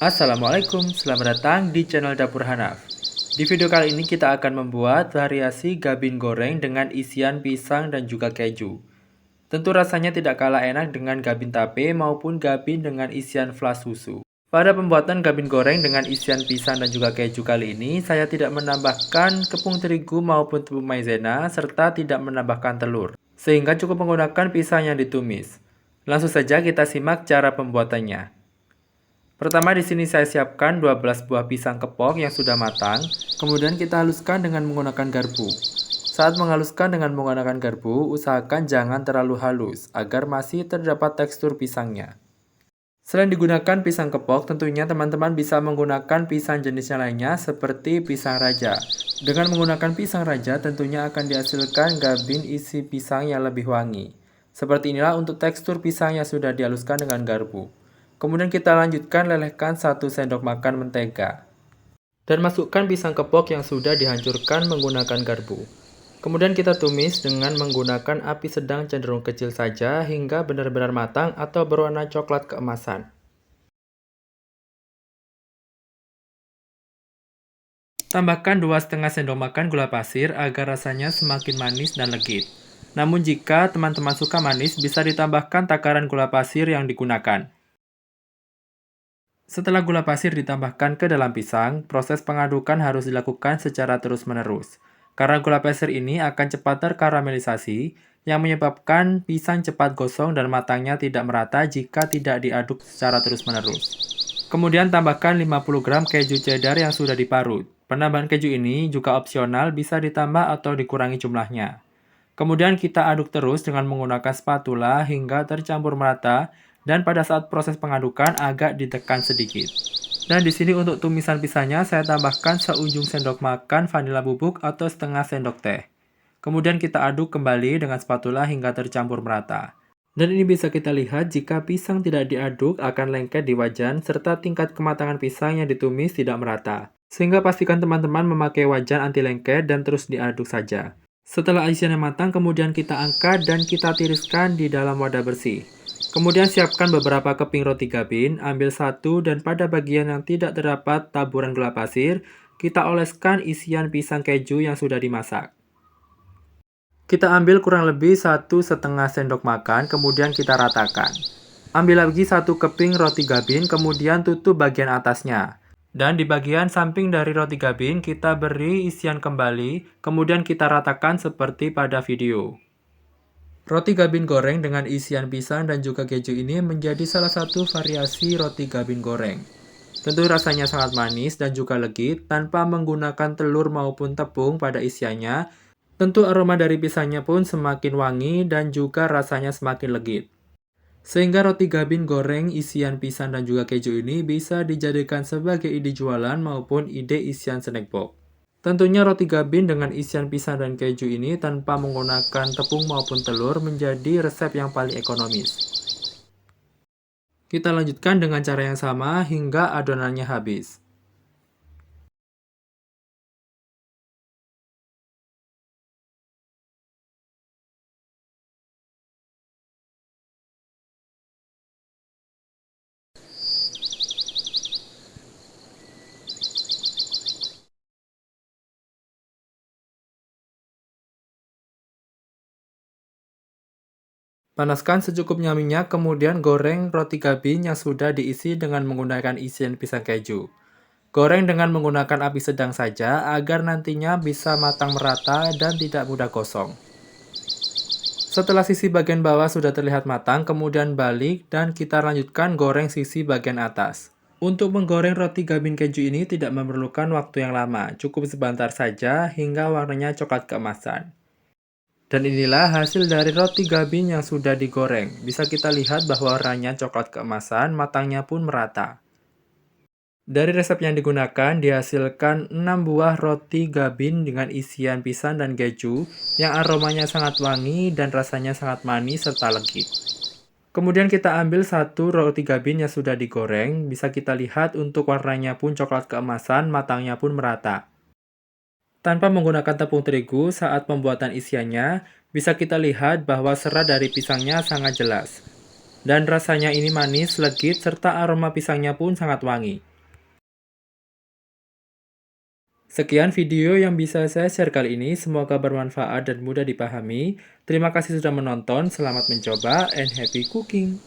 Assalamualaikum, selamat datang di channel Dapur Hanaf. Di video kali ini kita akan membuat variasi gabin goreng dengan isian pisang dan juga keju. Tentu rasanya tidak kalah enak dengan gabin tape maupun gabin dengan isian flas susu. Pada pembuatan gabin goreng dengan isian pisang dan juga keju kali ini, saya tidak menambahkan tepung terigu maupun tepung maizena serta tidak menambahkan telur, sehingga cukup menggunakan pisang yang ditumis. Langsung saja kita simak cara pembuatannya. Pertama di sini saya siapkan 12 buah pisang kepok yang sudah matang, kemudian kita haluskan dengan menggunakan garpu. Saat menghaluskan dengan menggunakan garpu, usahakan jangan terlalu halus agar masih terdapat tekstur pisangnya. Selain digunakan pisang kepok, tentunya teman-teman bisa menggunakan pisang jenis yang lainnya seperti pisang raja. Dengan menggunakan pisang raja tentunya akan dihasilkan gabin isi pisang yang lebih wangi. Seperti inilah untuk tekstur pisang yang sudah dihaluskan dengan garpu. Kemudian kita lanjutkan lelehkan 1 sendok makan mentega. Dan masukkan pisang kepok yang sudah dihancurkan menggunakan garpu. Kemudian kita tumis dengan menggunakan api sedang cenderung kecil saja hingga benar-benar matang atau berwarna coklat keemasan. Tambahkan 2,5 sendok makan gula pasir agar rasanya semakin manis dan legit. Namun jika teman-teman suka manis, bisa ditambahkan takaran gula pasir yang digunakan. Setelah gula pasir ditambahkan ke dalam pisang, proses pengadukan harus dilakukan secara terus-menerus. Karena gula pasir ini akan cepat terkaramelisasi, yang menyebabkan pisang cepat gosong dan matangnya tidak merata jika tidak diaduk secara terus-menerus. Kemudian tambahkan 50 gram keju cheddar yang sudah diparut. Penambahan keju ini juga opsional, bisa ditambah atau dikurangi jumlahnya. Kemudian kita aduk terus dengan menggunakan spatula hingga tercampur merata dan pada saat proses pengadukan agak ditekan sedikit. Dan di sini untuk tumisan pisangnya saya tambahkan seujung sendok makan vanila bubuk atau setengah sendok teh. Kemudian kita aduk kembali dengan spatula hingga tercampur merata. Dan ini bisa kita lihat jika pisang tidak diaduk akan lengket di wajan serta tingkat kematangan pisang yang ditumis tidak merata. Sehingga pastikan teman-teman memakai wajan anti lengket dan terus diaduk saja. Setelah isiannya matang, kemudian kita angkat dan kita tiriskan di dalam wadah bersih. Kemudian siapkan beberapa keping roti gabin, ambil satu dan pada bagian yang tidak terdapat taburan gula pasir, kita oleskan isian pisang keju yang sudah dimasak. Kita ambil kurang lebih 1,5 sendok makan, kemudian kita ratakan. Ambil lagi 1 keping roti gabin, kemudian tutup bagian atasnya. Dan di bagian samping dari roti gabin, kita beri isian kembali, kemudian kita ratakan seperti pada video. Roti gabin goreng dengan isian pisang dan juga keju ini menjadi salah satu variasi roti gabin goreng. Tentu rasanya sangat manis dan juga legit tanpa menggunakan telur maupun tepung pada isiannya. Tentu aroma dari pisangnya pun semakin wangi dan juga rasanya semakin legit. Sehingga roti gabin goreng isian pisang dan juga keju ini bisa dijadikan sebagai ide jualan maupun ide isian snack box. Tentunya roti gabin dengan isian pisang dan keju ini tanpa menggunakan tepung maupun telur menjadi resep yang paling ekonomis. Kita lanjutkan dengan cara yang sama hingga adonannya habis. Panaskan secukupnya minyak, kemudian goreng roti gabin yang sudah diisi dengan menggunakan isian pisang keju. Goreng dengan menggunakan api sedang saja agar nantinya bisa matang merata dan tidak mudah gosong. Setelah sisi bagian bawah sudah terlihat matang, kemudian balik dan kita lanjutkan goreng sisi bagian atas. Untuk menggoreng roti gabin keju ini tidak memerlukan waktu yang lama, cukup sebentar saja hingga warnanya coklat keemasan. Dan inilah hasil dari roti gabin yang sudah digoreng. Bisa kita lihat bahwa warnanya coklat keemasan, matangnya pun merata. Dari resep yang digunakan, dihasilkan 6 buah roti gabin dengan isian pisang dan keju yang aromanya sangat wangi dan rasanya sangat manis serta legit. Kemudian kita ambil satu roti gabin yang sudah digoreng, bisa kita lihat untuk warnanya pun coklat keemasan, matangnya pun merata. Tanpa menggunakan tepung terigu saat pembuatan isiannya, bisa kita lihat bahwa serat dari pisangnya sangat jelas. Dan rasanya ini manis, legit, serta aroma pisangnya pun sangat wangi. Sekian video yang bisa saya share kali ini, semoga bermanfaat dan mudah dipahami. Terima kasih sudah menonton, selamat mencoba, and happy cooking!